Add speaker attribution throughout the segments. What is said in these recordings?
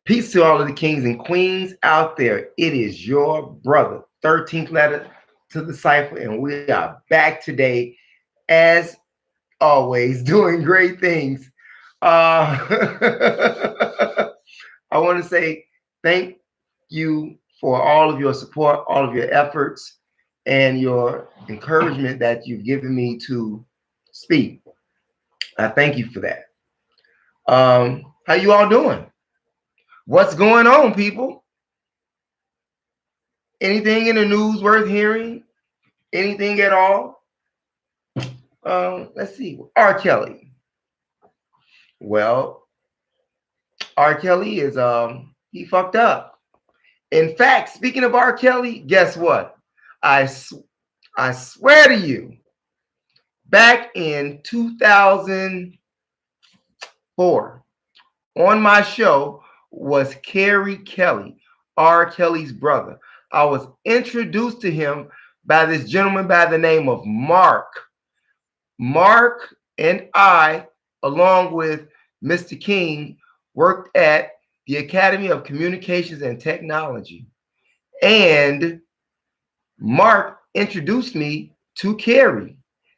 Speaker 1: Peace to all of the kings and queens out there. It is your brother, 13th letter to the cipher, and we are back today, as always, doing great things. I want to say thank you for all of your support, all of your efforts, and your encouragement that you've given me to speak. I thank you for that. How you all doing? What's going on, people? Anything in the news worth hearing? Anything at all? Let's see. R. Kelly. Well, R. Kelly is he fucked up. In fact, speaking of R. Kelly, guess what? I I swear to you, back in 2004, on my show was Kerry Kelly, R. Kelly's brother. I was introduced to him by this gentleman by the name of Mark. Mark and I, along with Mr. King, worked at the Academy of Communications and Technology. And Mark introduced me to Kerry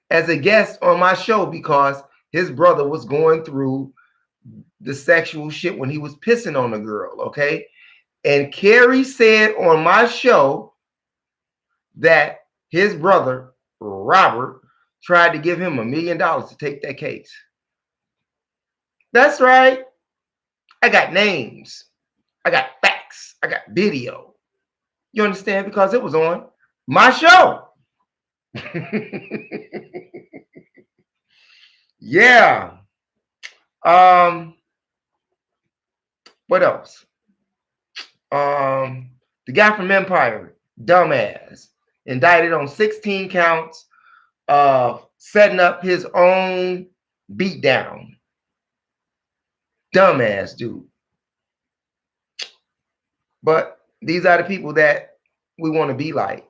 Speaker 1: as a guest on my show because his brother was going through the sexual shit when he was pissing on a girl, okay? And Kerry said on my show that his brother, Robert, tried to give him $1 million to take that case. That's right. I got names. I got facts. I got video. You understand? Because it was on my show. Yeah. What else? The guy from Empire, dumbass, indicted on 16 counts of setting up his own beatdown. Dumbass dude. But these are the people that we want to be like.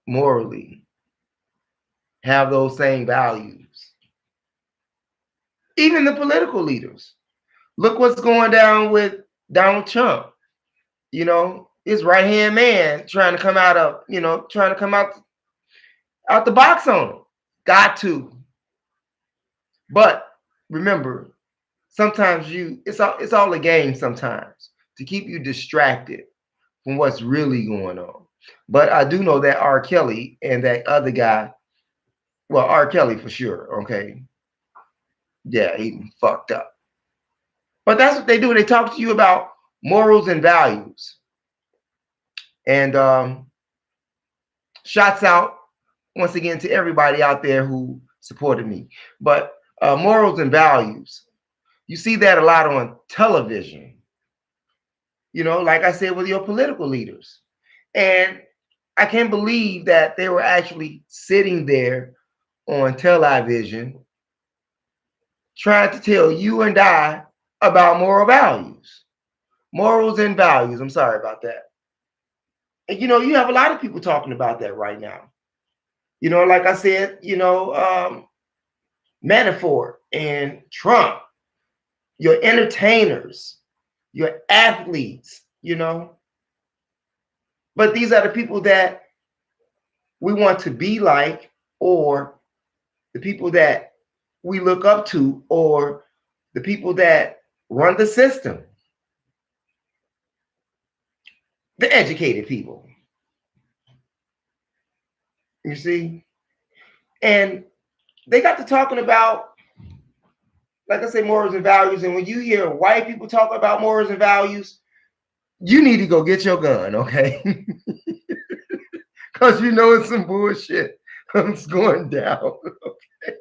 Speaker 1: Morally. Have those same values. Even the political leaders. Look what's going down with Donald Trump. You know, his right-hand man trying to come out of, trying to come out the box on him. Got to. But remember, sometimes it's all a game sometimes to keep you distracted from what's really going on. But I do know that R. Kelly and that other guy, well, R. Kelly for sure, okay? Yeah, he fucked up. But that's what they do. They talk to you about morals and values. And shouts out once again to everybody out there who supported me. But morals and values, you see that a lot on television. You know, like I said, with your political leaders. And I can't believe that they were actually sitting there on television trying to tell you and I about moral values. Morals and values. I'm sorry about that. And, you have a lot of people talking about that right now. Like I said, Manafort and Trump, your entertainers, your athletes, But these are the people that we want to be like, or the people that we look up to, or the people that run the system. The educated people. You see? And they got to talking about, like I say, morals and values. And when you hear white people talk about morals and values, you need to go get your gun, okay? Because it's some bullshit that's going down, okay?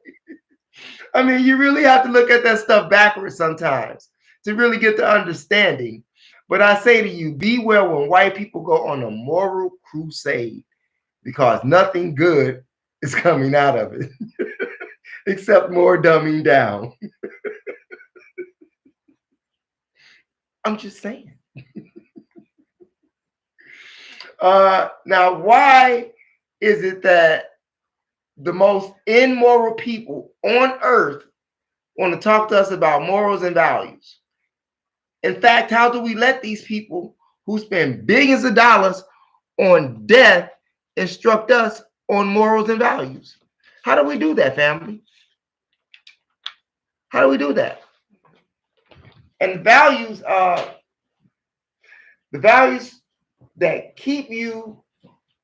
Speaker 1: I mean, you really have to look at that stuff backwards sometimes to really get the understanding. But I say to you, beware when white people go on a moral crusade, because nothing good is coming out of it except more dumbing down. I'm just saying. Now, why is it that the most immoral people on earth want to talk to us about morals and values. In fact, how do we let these people who spend billions of dollars on death instruct us on morals and values? How do we do that, family? How do we do that? And values are the values that keep you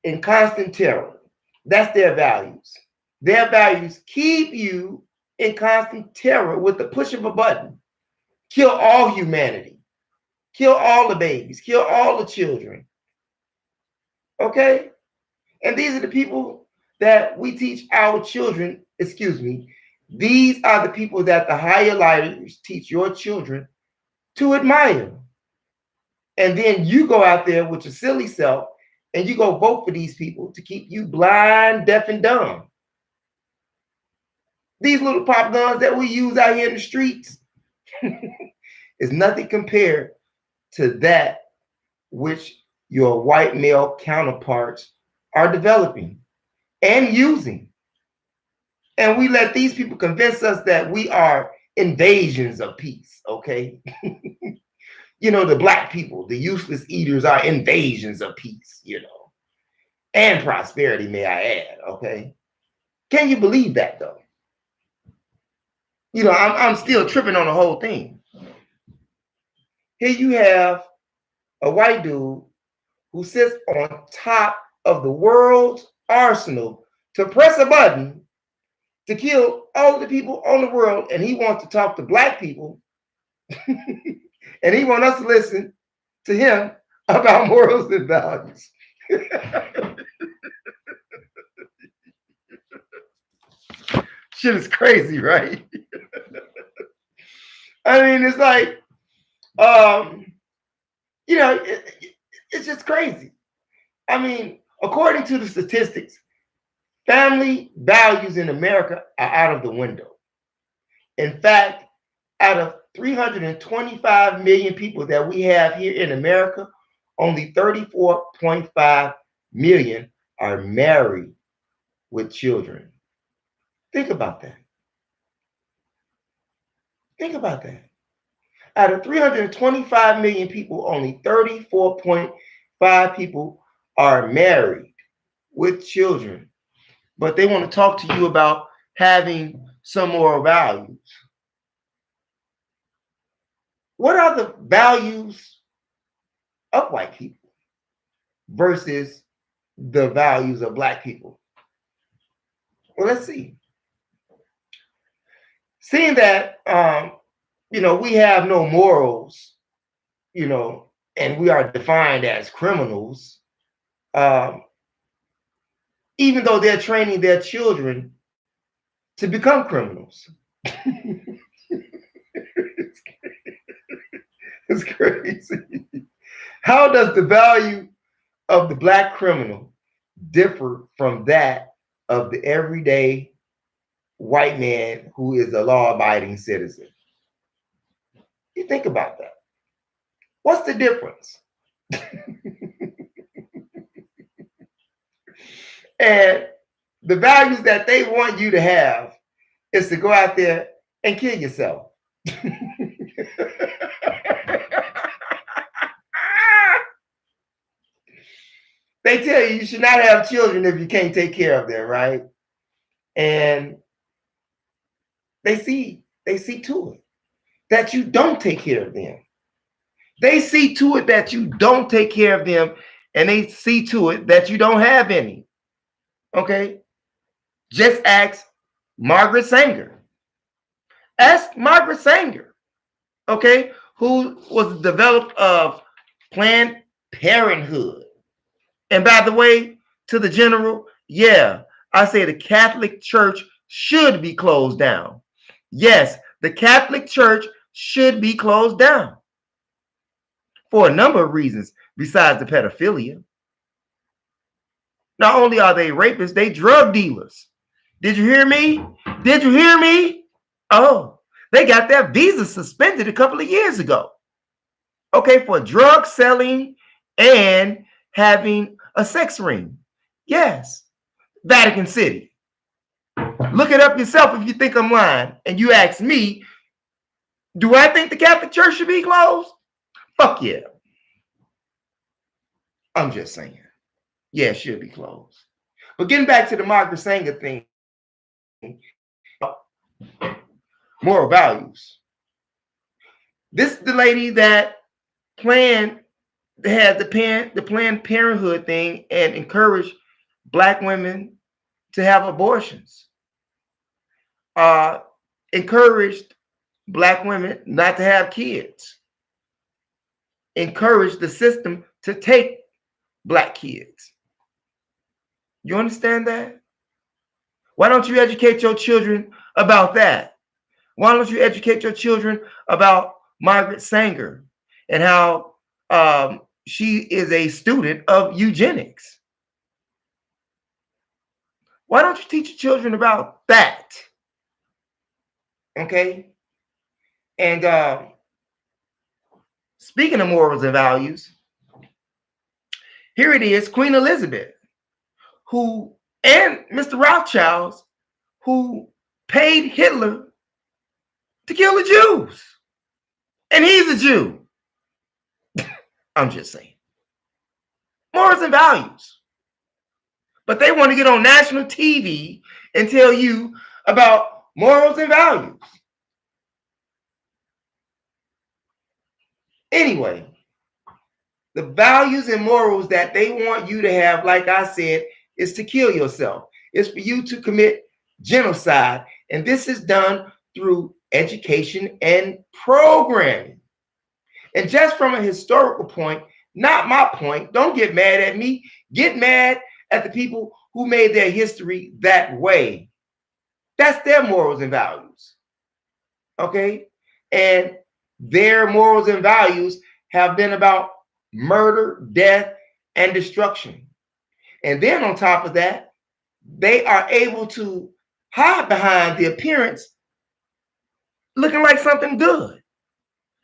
Speaker 1: in constant terror. That's their values. Their values keep you in constant terror with the push of a button. Kill all humanity. Kill all the babies. Kill all the children. Okay? And these are the people that we teach our children, these are the people that the higher lighters teach your children to admire. And then you go out there with your silly self and you go vote for these people to keep you blind, deaf, and dumb. These little pop guns that we use out here in the streets is nothing compared to that which your white male counterparts are developing and using. And we let these people convince us that we are invasions of peace, okay? You know, the black people, the useless eaters are invasions of peace, you know, and prosperity, may I add, okay? Can you believe that, though? You know, I'm still tripping on the whole thing. Here you have a white dude who sits on top of the world's arsenal to press a button to kill all the people on the world, and he wants to talk to black people, and he wants us to listen to him about morals and values. Shit is crazy, right? I mean, it's like, you know, it's just crazy. I mean, according to the statistics, family values in America are out of the window. In fact, out of 325 million people that we have here in America, only 34.5 million are married with children. Think about that. Think about that. Out of 325 million people, only 34.5 people are married with children. But they want to talk to you about having some moral values. What are the values of white people versus the values of black people? Well, let's see. Seeing that, you know, we have no morals, you know, and we are defined as criminals, even though they're training their children to become criminals. It's crazy. How does the value of the black criminal differ from that of the everyday white man who is a law-abiding citizen? You think about that. What's the difference? And the values that they want you to have is to go out there and kill yourself. They tell you should not have children if you can't take care of them, right? And they see to it that you don't take care of them. They see to it that you don't take care of them, and they see to it that you don't have any. Okay? Just ask Margaret Sanger. Ask Margaret Sanger, okay, who was the developer of Planned Parenthood. And by the way, to the general, yeah, I say the Catholic Church should be closed down. Yes, the Catholic Church should be closed down for a number of reasons besides the pedophilia. Not only are they rapists, they drug dealers. Did you hear me? Did you hear me? Oh, they got their visa suspended a couple of years ago. Okay, for drug selling and having a sex ring. Yes, Vatican City. Look it up yourself if you think I'm lying. And you ask me, do I think the Catholic Church should be closed? Fuck yeah. I'm just saying. Yeah, it should be closed. But getting back to the Margaret Sanger thing, moral values. This is the lady that had the Planned Parenthood thing and encouraged Black women to have abortions. Encouraged Black women not to have kids. Encouraged the system to take Black kids. You understand that? Why don't you educate your children about that? Why don't you educate your children about Margaret Sanger and how she is a student of eugenics? Why don't you teach your children about that? Okay? And speaking of morals and values, here it is, Queen Elizabeth, and Mr. Rothschilds, who paid Hitler to kill the Jews. And he's a Jew. I'm just saying. Morals and values. But they want to get on national TV and tell you about morals and values. Anyway, the values and morals that they want you to have, like I said, is to kill yourself. It's for you to commit genocide. And this is done through education and programming. And just from a historical point, not my point, don't get mad at me. Get mad at the people who made their history that way. That's their morals and values. Okay? And their morals and values have been about murder, death, and destruction. And then on top of that, they are able to hide behind the appearance looking like something good.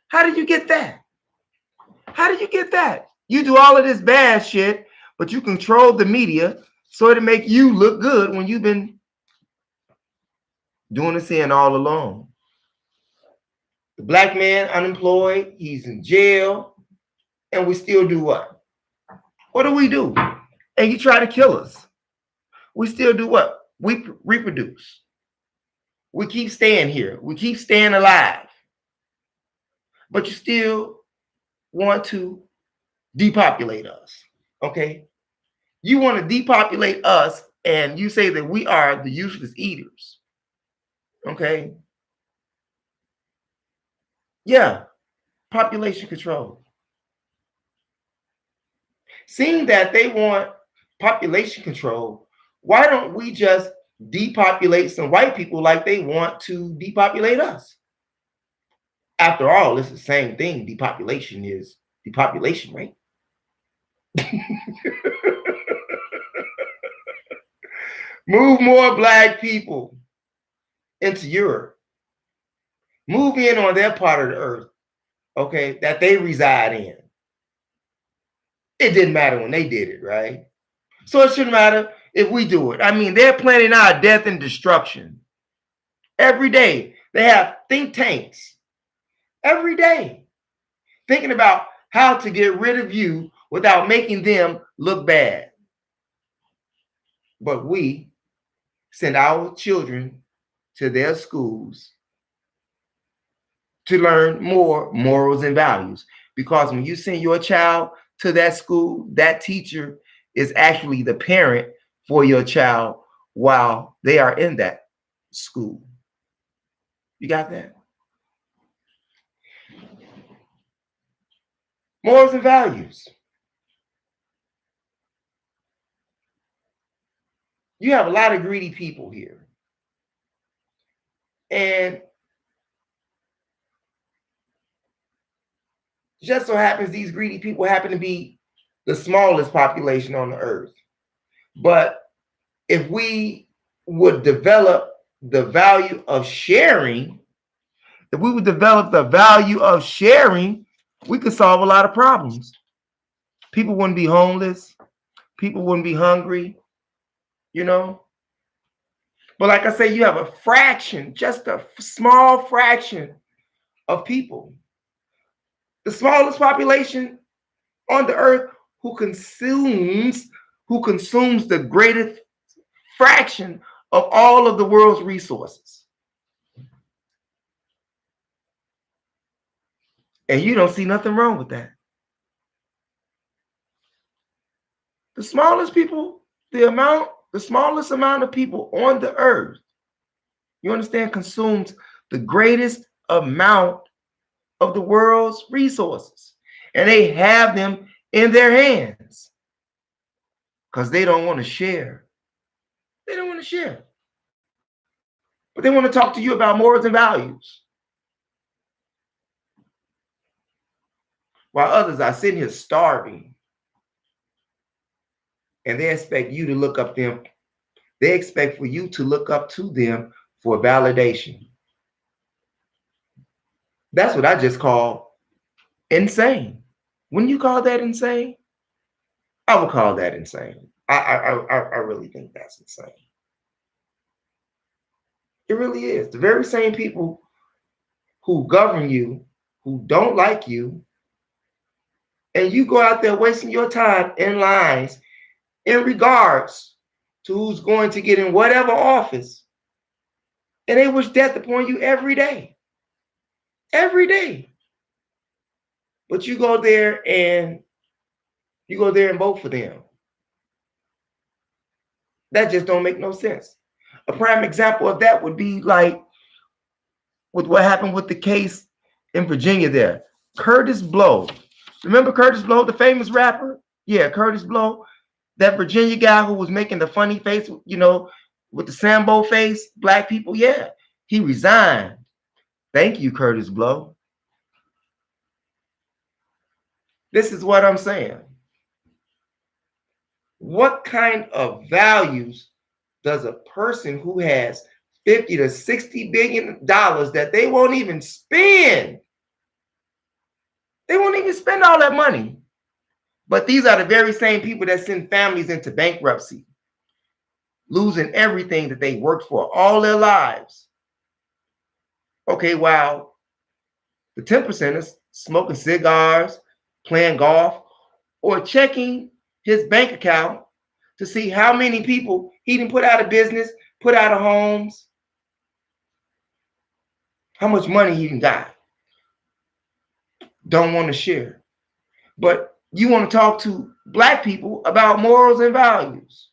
Speaker 1: How did you get that? How did you get that? You do all of this bad shit, but you control the media so it'll make you look good when you've been doing the sin all along. The Black man unemployed, he's in jail, and we still do what? What do? And you try to kill us. We still do what? We reproduce. We keep staying here. We keep staying alive. But you still want to depopulate us, okay? You want to depopulate us, and you say that we are the useless eaters, okay? Yeah, population control. Seeing that they want population control, why don't we just depopulate some white people like they want to depopulate us? After all, it's the same thing. Depopulation is depopulation, right? Move more Black people into Europe. Move in on their part of the earth, okay, that they reside in. It didn't matter when they did it, right? So it shouldn't matter if we do it. I mean, they're planning our death and destruction. Every day, they have think tanks. Every day, thinking about how to get rid of you without making them look bad. But we send our children to their schools to learn more morals and values. Because when you send your child to that school, that teacher is actually the parent for your child while they are in that school. You got that? Morals and values. You have a lot of greedy people here. And just so happens these greedy people happen to be the smallest population on the earth. But if we would develop the value of sharing, we could solve a lot of problems. People wouldn't be homeless. People wouldn't be hungry, you know. But like I say, you have a fraction, just a small fraction of people, the smallest population on the earth who consumes the greatest fraction of all of the world's resources. And you don't see nothing wrong with that. The smallest people, the smallest amount of people on the earth, you understand, consumes the greatest amount of the world's resources. And they have them in their hands because they don't want to share. They don't want to share. But they want to talk to you about morals and values. While others are sitting here starving. And they expect you to look up them. They expect for you to look up to them for validation. That's what I just call insane. Wouldn't you call that insane? I would call that insane. I really think that's insane. It really is. The very same people who govern you, who don't like you, and you go out there wasting your time in lines in regards to who's going to get in whatever office, and they wish death upon you every day. Every day. But you go there and vote for them. That just don't make no sense. A prime example of that would be like with what happened with the case in Virginia there. Curtis Blow. Remember Curtis Blow, the famous rapper? Yeah, Curtis Blow. That Virginia guy who was making the funny face, with the Sambo face, black people. Yeah, he resigned. Thank you, Curtis Blow. This is what I'm saying. What kind of values does a person who has $50 to $60 billion that they won't even spend? They won't even spend all that money. But these are the very same people that send families into bankruptcy, losing everything that they worked for all their lives. Okay, while the 10%ers smoking cigars, playing golf, or checking his bank account to see how many people he didn't put out of business, put out of homes, how much money he got. Don't want to share. But you want to talk to black people about morals and values.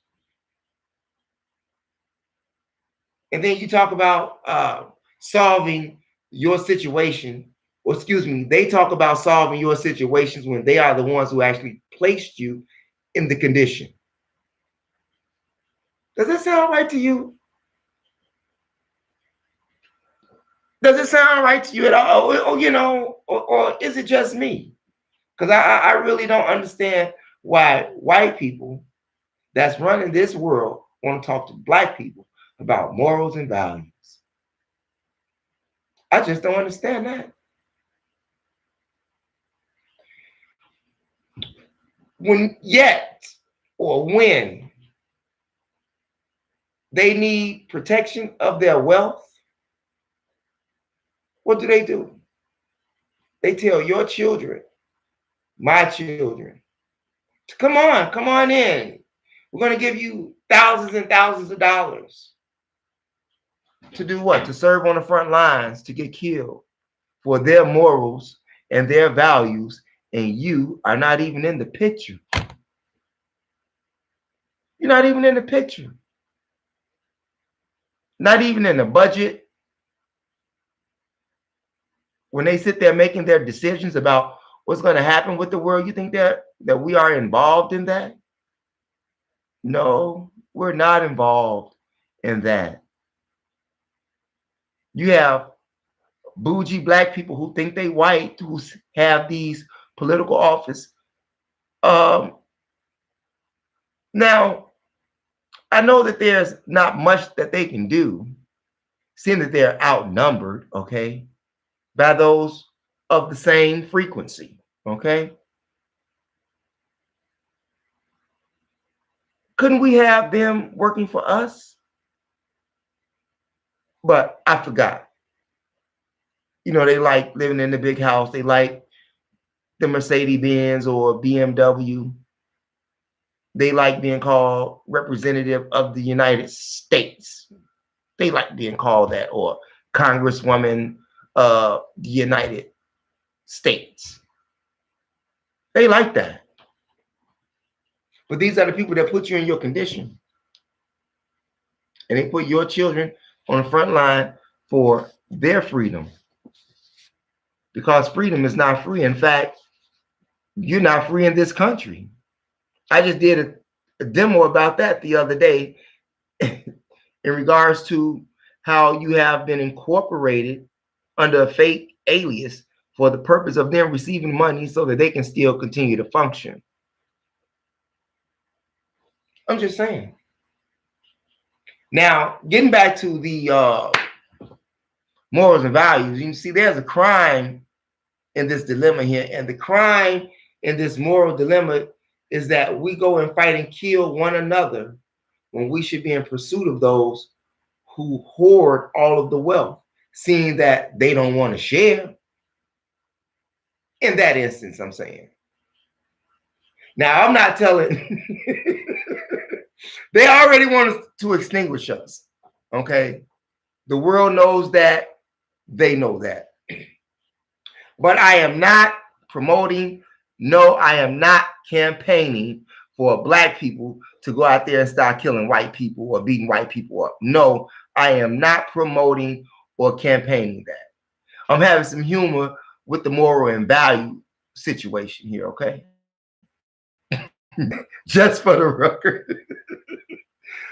Speaker 1: And then you talk about solving your situation, or excuse me, they talk about solving your situations when they are the ones who actually placed you in the condition. Does that sound right to you? Does it sound right to you at all? Or is it just me? Because I really don't understand why white people that's running this world want to talk to black people about morals and values. I just don't understand that. When they need protection of their wealth, what do? They tell your children, my children, come on in. We're going to give you thousands and thousands of dollars. To do what? To serve on the front lines, to get killed for their morals and their values, and you are not even in the picture. You're not even in the picture. Not even in the budget. When they sit there making their decisions about what's going to happen with the world, you think that we are involved in that? No, we're not involved in that. You have bougie black people who think they white, who have these political office. Now, I know that there's not much that they can do, seeing that they're outnumbered, okay, by those of the same frequency, okay? Couldn't we have them working for us? but I forgot. You know, they like living in the big house. They like the Mercedes Benz or BMW. They like being called representative of the United States. They like being called that, or Congresswoman of the United States. They like that. But these are the people that put you in your condition. And they put your children on the front line for their freedom. Because freedom is not free. In fact, you're not free in this country. I just did a demo about that the other day in regards to how you have been incorporated under a fake alias for the purpose of them receiving money so that they can still continue to function. I'm just saying. Now, getting back to the morals and values, you can see there's a crime in this dilemma here. And the crime in this moral dilemma is that we go and fight and kill one another when we should be in pursuit of those who hoard all of the wealth, seeing that they don't want to share. In that instance, I'm saying. Now, I'm not telling. They already want to extinguish us. Okay. The world knows that. They know that. But I am not promoting. No, I am not campaigning for black people to go out there and start killing white people or beating white people up. No, I am not promoting or campaigning that. I'm having some humor with the moral and value situation here, okay? Just for the record.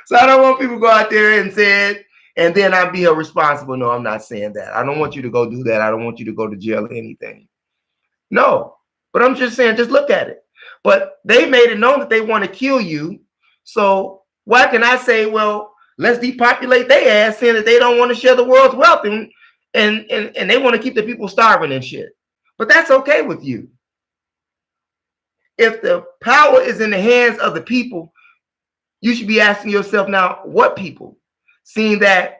Speaker 1: So I don't want people to go out there and say it and then I'll be irresponsible. No, I'm not saying that. I don't want you to go do that. I don't want you to go to jail or anything. No, but I'm just saying, just look at it. But they made it known that they want to kill you. So why can I say, well, let's depopulate their ass, saying that they don't want to share the world's wealth and they want to keep the people starving and shit. But that's okay with you. If the power is in the hands of the people, you should be asking yourself now, what people? Seeing that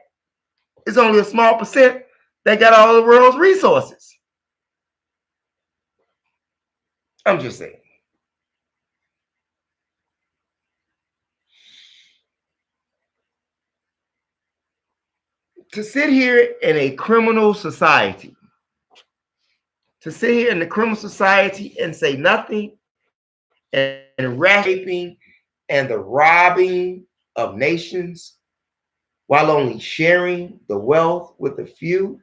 Speaker 1: it's only a small percent that got all the world's resources. I'm just saying. To sit here in a criminal society, to sit here in the criminal society and say nothing, and raping and the robbing of nations while only sharing the wealth with a few,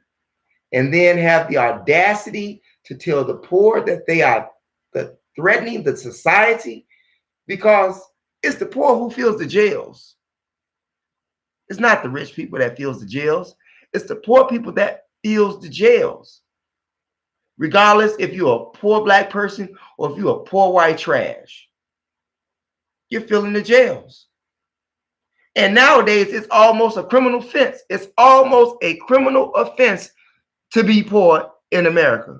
Speaker 1: and then have the audacity to tell the poor that they are threatening the society, because it's the poor who fills the jails. It's not the rich people that fills the jails. It's the poor people that fills the jails. Regardless if you're a poor black person or if you're a poor white trash, you're filling the jails. And nowadays, it's almost a criminal offense. It's almost a criminal offense to be poor in America.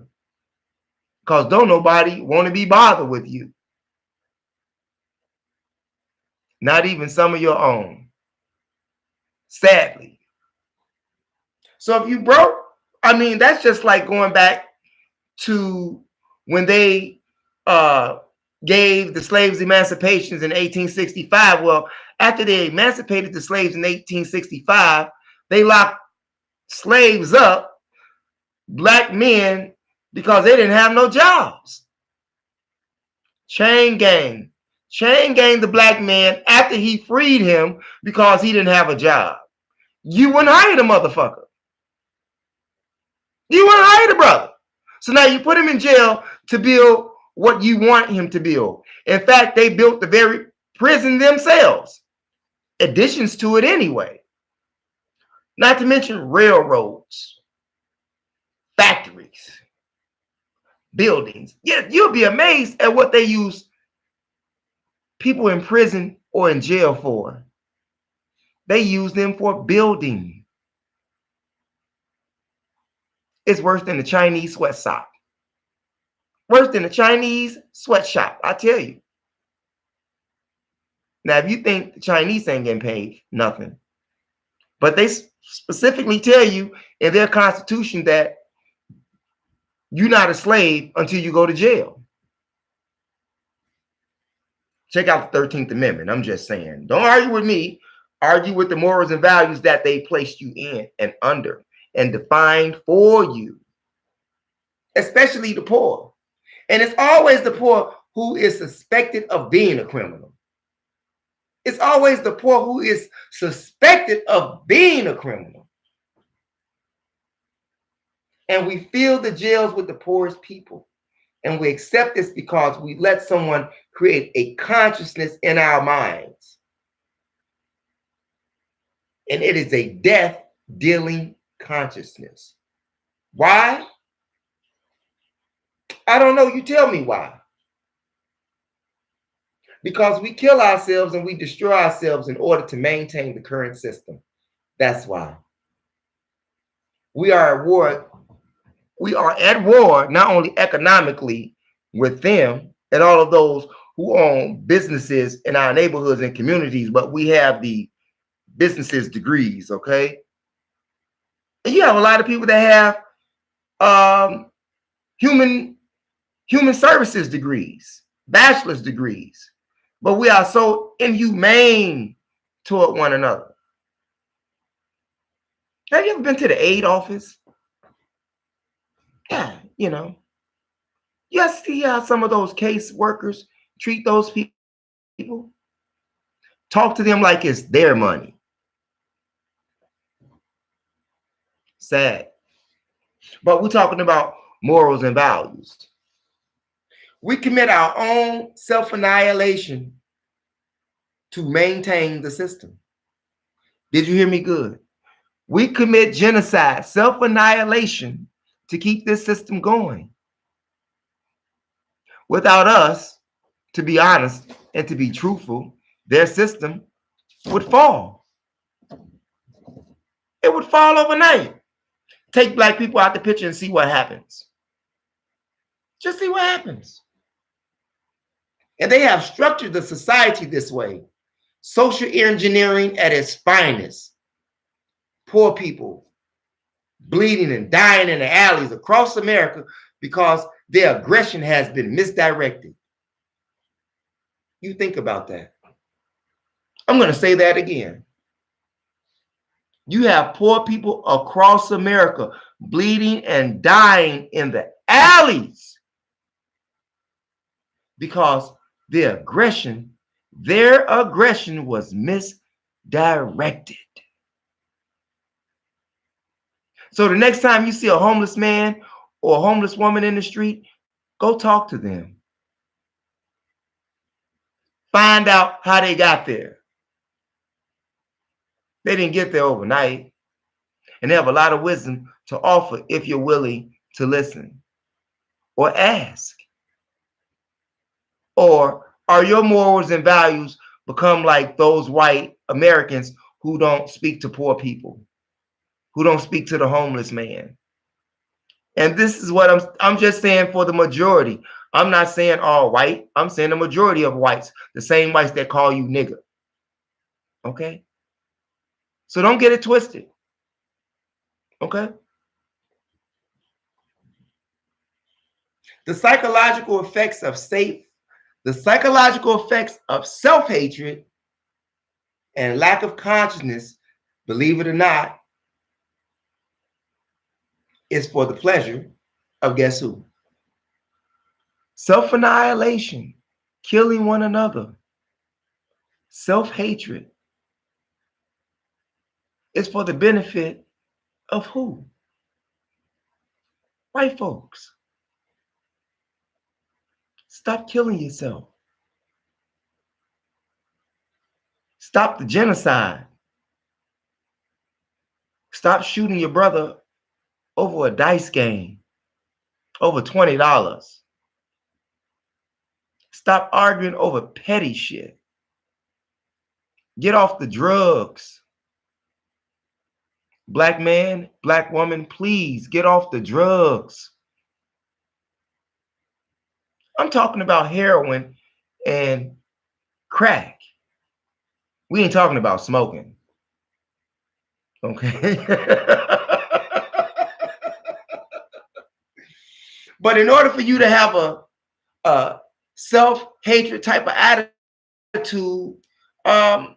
Speaker 1: Because don't nobody want to be bothered with you. Not even some of your own. Sadly. So if you broke, I mean, that's just like going back to when they gave the slaves emancipations in 1865. Well, after they emancipated the slaves in 1865, they locked slaves up, black men, because they didn't have no jobs. Chain gang the black man after he freed him because he didn't have a job. You wouldn't hire the motherfucker. You wouldn't hire the brother. So now you put him in jail to build what you want him to build. In fact, they built the very prison themselves. Additions to it anyway. Not to mention railroads, factories, buildings. Yeah, you'll be amazed at what they use people in prison or in jail for. They use them for building. It's worse than the Chinese sweatshop. Worse than the Chinese sweatshop, I tell you. Now, if you think the Chinese ain't getting paid, nothing. But they specifically tell you in their constitution that you're not a slave until you go to jail. Check out the 13th Amendment. I'm just saying. Don't argue with me. Argue with the morals and values that they placed you in and under and defined for you, especially the poor. And it's always the poor who is suspected of being a criminal. It's always the poor who is suspected of being a criminal. And we fill the jails with the poorest people. And we accept this because we let someone create a consciousness in our minds. And it is a death-dealing consciousness. Why? I don't know. You tell me why. Because we kill ourselves and we destroy ourselves in order to maintain the current system. That's why. We are at war. We are at war, not only economically with them and all of those who own businesses in our neighborhoods and communities, but we have the businesses degrees, okay? And you have a lot of people that have human services degrees, bachelor's degrees, but we are so inhumane toward one another. Have you ever been to the aid office? Yeah, you know. You see how some of those case workers treat those people? Talk to them like it's their money. Sad. But we're talking about morals and values. We commit our own self-annihilation to maintain the system. Did you hear me good? We commit genocide, self-annihilation to keep this system going. Without us, to be honest and to be truthful, their system would fall. It would fall overnight. Take black people out the picture and see what happens. Just see what happens. And they have structured the society this way. Social engineering at its finest. Poor people bleeding and dying in the alleys across America because their aggression has been misdirected. You think about that. I'm going to say that again. You have poor people across America bleeding and dying in the alleys because their aggression was misdirected. So the next time you see a homeless man or a homeless woman in the street, go talk to them. Find out how they got there. They didn't get there overnight. And they have a lot of wisdom to offer if you're willing to listen or ask. Or are your morals and values become like those white Americans who don't speak to poor people, who don't speak to the homeless man? And this is what I'm just saying for the majority. I'm not saying all white. I'm saying the majority of whites, the same whites that call you nigger. Okay? So don't get it twisted. Okay? The psychological effects of self-hatred and lack of consciousness, believe it or not, is for the pleasure of guess who? Self-annihilation, killing one another, self-hatred is for the benefit of who? White folks. Stop killing yourself. Stop the genocide. Stop shooting your brother over a dice game, over $20. Stop arguing over petty shit. Get off the drugs. Black man, black woman, please get off the drugs. I'm talking about heroin and crack. We ain't talking about smoking. Okay. But in order for you to have a self-hatred type of attitude, a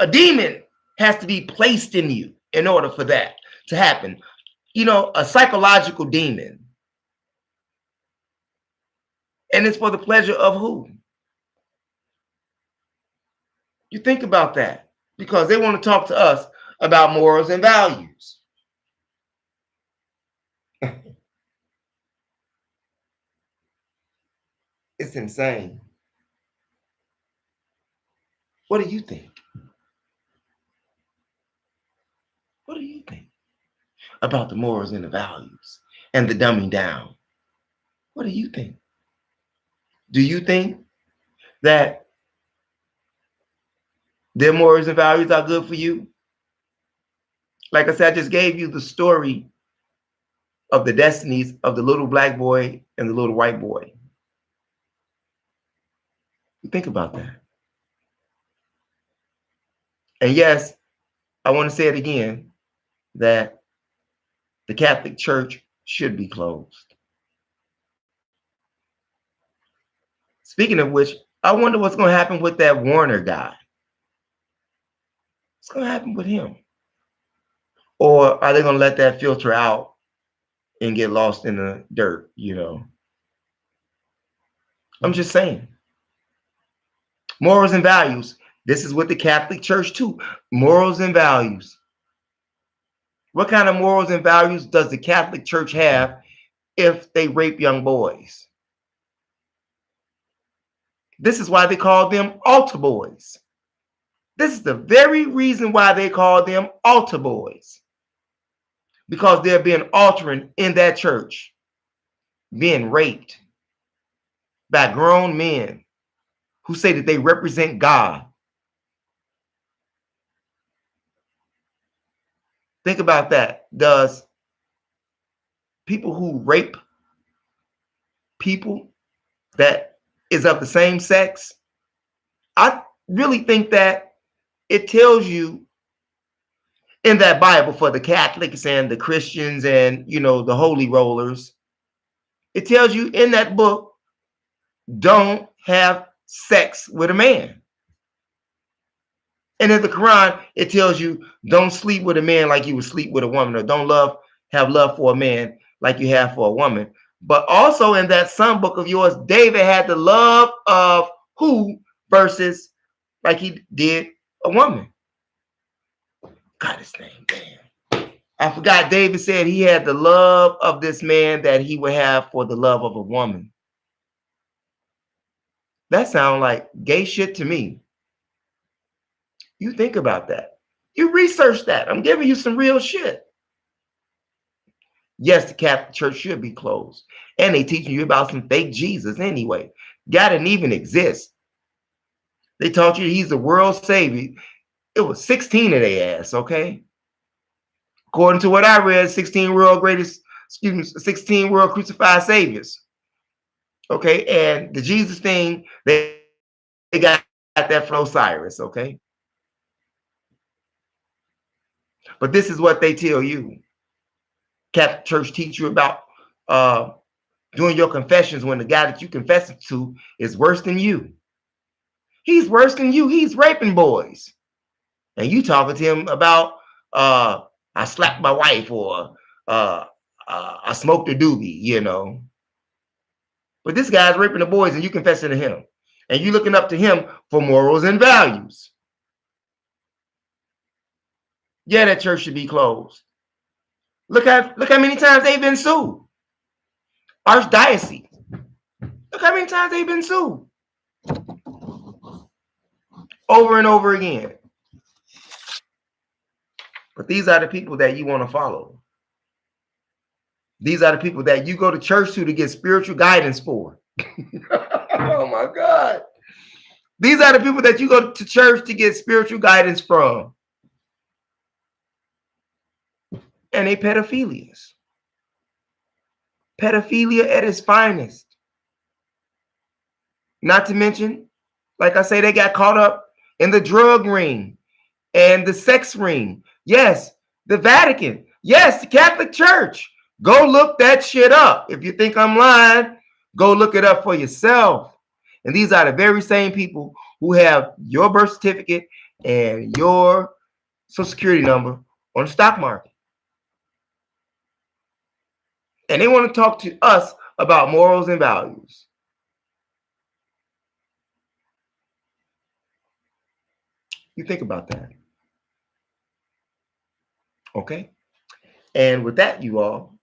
Speaker 1: demon has to be placed in you in order for that to happen. You know, a psychological demon. And it's for the pleasure of who? You think about that, because they want to talk to us about morals and values. It's insane. What do you think? What do you think about the morals and the values and the dumbing down? What do you think? Do you think that their morals and values are good for you? Like I said, I just gave you the story of the destinies of the little black boy and the little white boy. You think about that. And yes, I want to say it again, that the Catholic Church should be closed. Speaking of which, I wonder what's going to happen with that Warner guy. What's going to happen with him? Or are they going to let that filter out and get lost in the dirt, you know? I'm just saying. Morals and values. This is with the Catholic Church too. Morals and values. What kind of morals and values does the Catholic Church have if they rape young boys? This is why they call them altar boys. This is the very reason why they call them altar boys. Because they're being altering in that church, being raped by grown men who say that they represent God. Think about that. Does people who rape people that is of the same sex, I really think that it tells you in that Bible for the Catholics and the Christians and, you know, the holy rollers, it tells you in that book, don't have sex with a man. And in the Quran, it tells you don't sleep with a man like you would sleep with a woman, or don't have love for a man like you have for a woman. But also in that son book of yours, David had the love of who versus like he did a woman. God, his name, damn. I forgot. David said he had the love of this man that he would have for the love of a woman. That sounds like gay shit to me. You think about that. You research that. I'm giving you some real shit. Yes, the Catholic Church should be closed. And they teaching you about some fake Jesus anyway. God didn't even exist. They taught you he's the world savior. It was 16 of their ass, okay? According to what I read, 16 world crucified saviors. Okay, and the Jesus thing, they got that from Osiris, okay? But this is what they tell you. Catholic Church teach you about doing your confessions when the guy that you confess to is worse than you. He's worse than you. He's raping boys. And you talking to him about I slapped my wife, or I smoked a doobie, you know. But this guy's raping the boys and you confessing to him. And you looking up to him for morals and values. Yeah, that church should be closed. Look how many times they've been sued. Archdiocese. Look how many times they've been sued. Over and over again. But these are the people that you want to follow. These are the people that you go to church to get spiritual guidance for. Oh my God. These are the people that you go to church to get spiritual guidance from. And they pedophilias. Pedophilia at its finest. Not to mention, like I say, they got caught up in the drug ring. and the sex ring. Yes, the Vatican. Yes, the Catholic Church. Go look that shit up. If you think I'm lying, go look it up for yourself. And these are the very same people who have your birth certificate and your social security number on the stock market. And they want to talk to us about morals and values. You think about that. Okay? And with that, you all,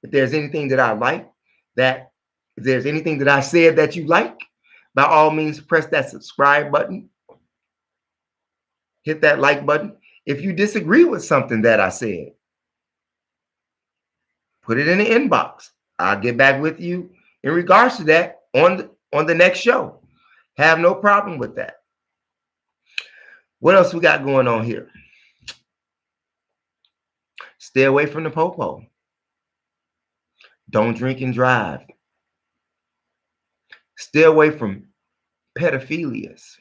Speaker 1: if there's anything that I like, if there's anything that I said that you like, by all means, press that subscribe button. Hit that like button. If you disagree with something that I said, put it in the inbox. I'll get back with you in regards to that on the next show. Have no problem with that. What else we got going on here? Stay away from the popo. Don't drink and drive. Stay away from pedophilias.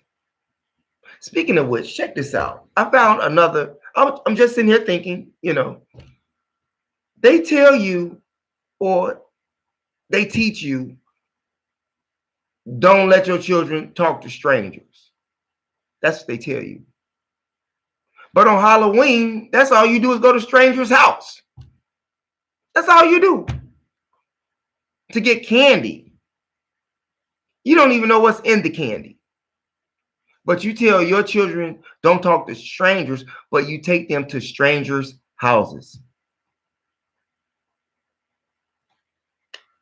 Speaker 1: Speaking of which, check this out. I found another. I'm just sitting here thinking, they tell you or they teach you, don't let your children talk to strangers. That's what they tell you. But on Halloween, that's all you do is go to strangers' house. That's all you do. To get candy. You don't even know what's in the candy. But you tell your children don't talk to strangers, but you take them to strangers' houses.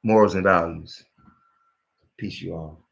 Speaker 1: Morals and values. Peace, you all.